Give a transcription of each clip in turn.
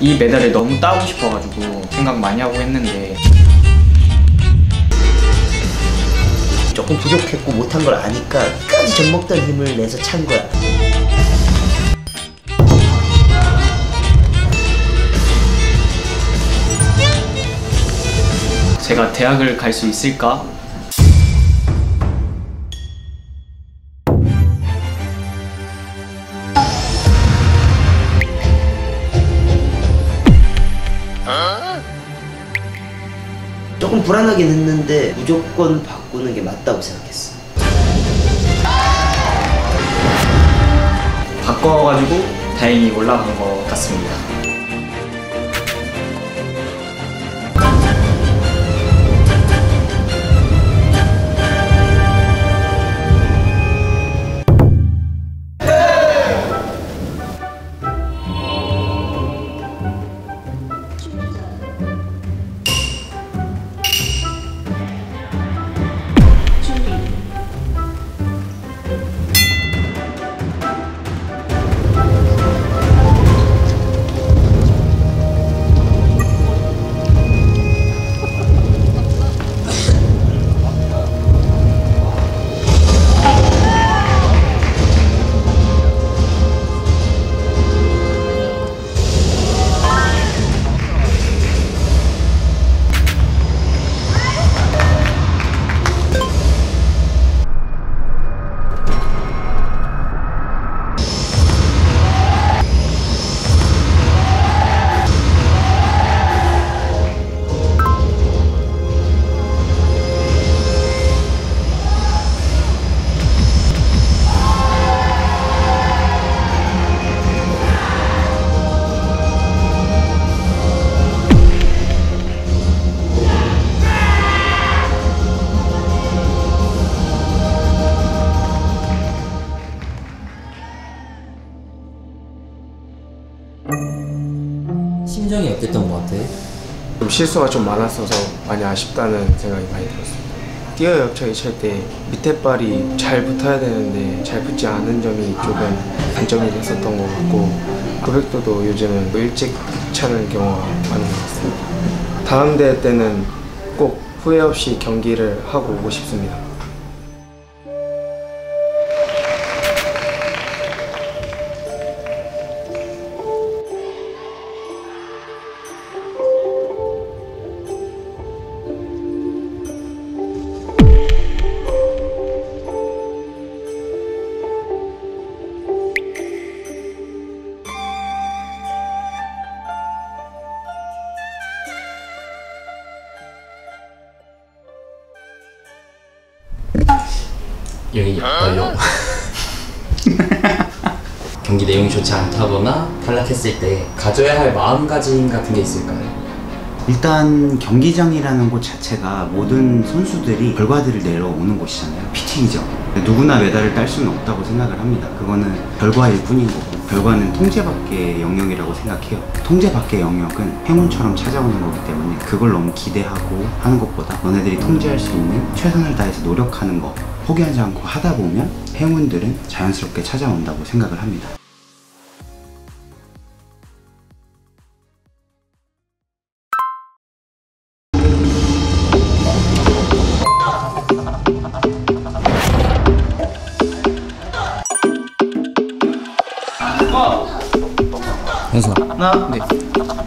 이 메달을 너무 따고 싶어가지고 생각 많이 하고 했는데 조금 부족했고 못한 걸 아니까 끝까지 젖먹던 힘을 내서 찬 거야. 제가 대학을 갈 수 있을까? 조금 불안하긴 했는데 무조건 바꾸는 게 맞다고 생각했어. 바꿔가지고 다행히 올라간 것 같습니다. 심정이 어땠던 것 같아? 좀 실수가 좀 많았어서 많이 아쉽다는 생각이 많이 들었습니다. 뛰어 옆차기 찰 때 밑에 발이 잘 붙어야 되는데 잘 붙지 않은 점이 조금 단점이 됐었던 것 같고 900도도 요즘은 일찍 차는 경우가 많은 것 같습니다. 다음 대회 때는 꼭 후회 없이 경기를 하고 오고 싶습니다. 여기 열려. 경기 내용이 좋지 않다거나 탈락했을 때 가져야 할 마음가짐 같은 게 있을까요? 일단 경기장이라는 곳 자체가 모든 선수들이 결과들을 내려오는 곳이잖아요. PT이죠. 누구나 메달을 딸 수는 없다고 생각을 합니다. 그거는 결과일 뿐인 거고, 결과는 통제 밖의 영역이라고 생각해요. 통제 밖의 영역은 행운처럼 찾아오는 거기 때문에 그걸 너무 기대하고 하는 것보다 너네들이 통제할 수 있는 최선을 다해서 노력하는 거 포기하지 않고 하다 보면 행운들은 자연스럽게 찾아온다고 생각을 합니다. 현수아, 하나, 네.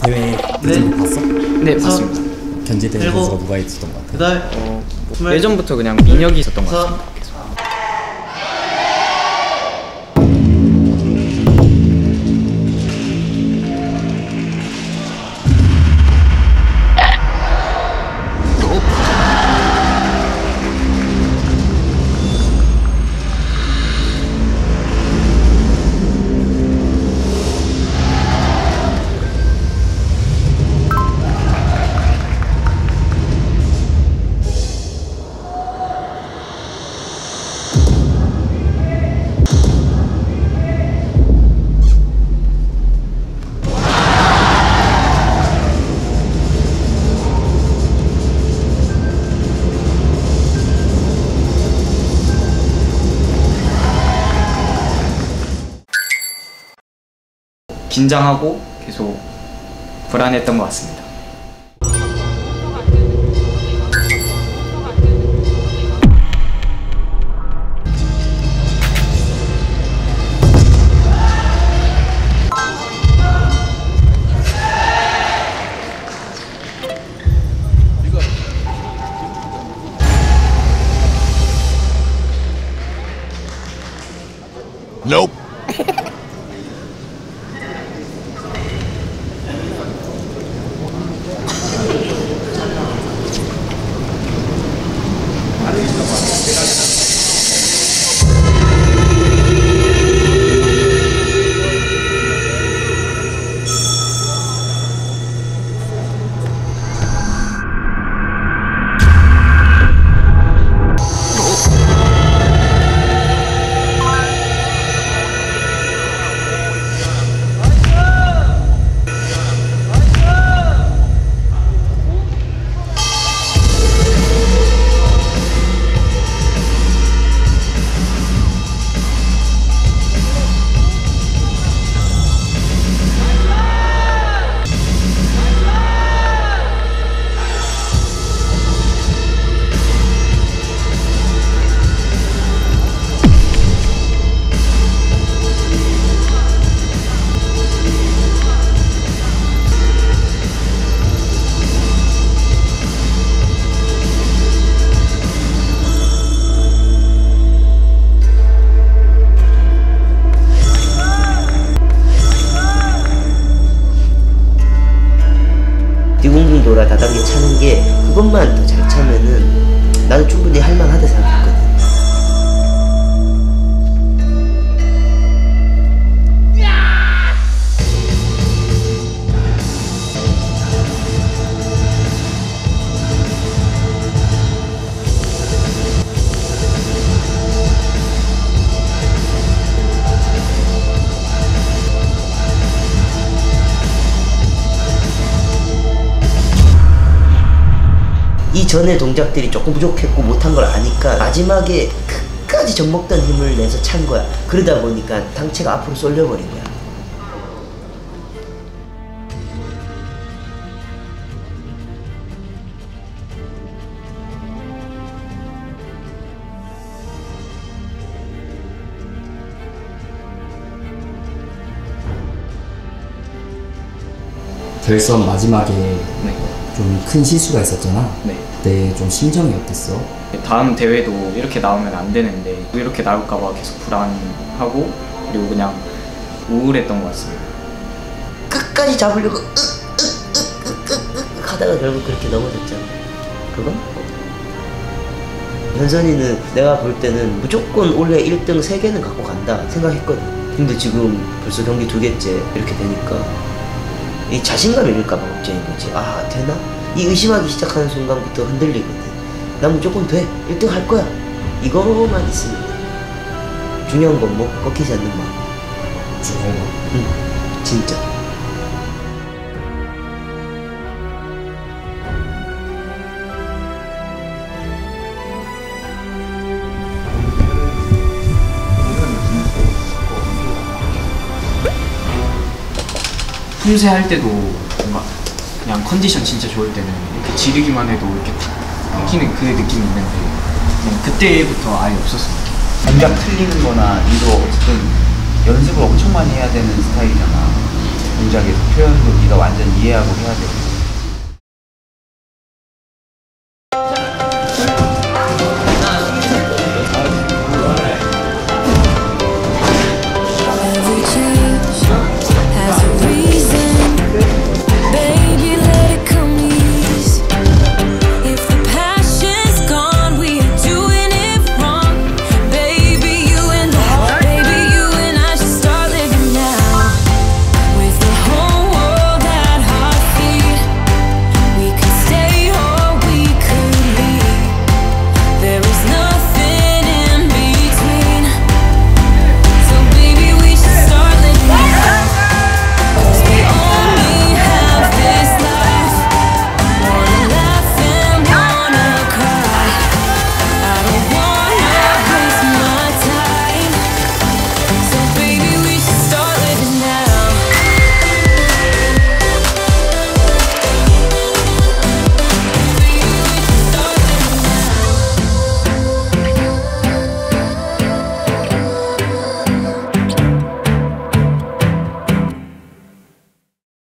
대회 예전 봤어? 네, 봤습니다. 견제대 선수가 누가 있었던 것 같아? 예전부터 그냥 민혁이 있었던 것 같습니다. 긴장하고 계속 불안했던 것 같습니다. Nope. 딩동댕 돌아 다단계 차는 게 그것만 더 잘 차면은 나는 충분히 할만하다 생각했거든. 이 전의 동작들이 조금 부족했고 못한 걸 아니까 마지막에 끝까지 젖먹던 힘을 내서 찬 거야. 그러다 보니까 당체가 앞으로 쏠려버린 거야. 결선 마지막에 네. 좀 큰 실수가 있었잖아. 네. 그때 좀 심정이 어땠어? 다음 대회도 이렇게 나오면 안 되는데 이렇게 나올까봐 계속 불안하고 그리고 그냥 우울했던 것 같습니다. 끝까지 잡으려고 하다가 결국 그렇게 넘어졌잖아. 그건? 현선이는 내가 볼 때는 무조건 올해 1등 3개는 갖고 간다 생각했거든. 근데 지금 벌써 경기 2개째 이렇게 되니까 이 자신감 잃을까봐 걱정인 거지. 아 되나? 이 의심하기 시작하는 순간부터 흔들리거든. 난 무조건 돼. 1등 할 거야. 이거만 있으면 돼. 중요한 건 뭐? 꺾이지 않는 마음. 중요한 거. 응, 진짜. 품새 할 때도 뭔가 그냥 컨디션 진짜 좋을 때는 이렇게 지르기만 해도 이렇게 탁 튀는 그 느낌이 있는데 그냥 그때부터 아예 없었어요. 동작 틀리는 거나 이거 어쨌든 연습을 엄청 많이 해야 되는 스타일이잖아. 동작에서 표현도 네가 완전 이해하고 해야 되고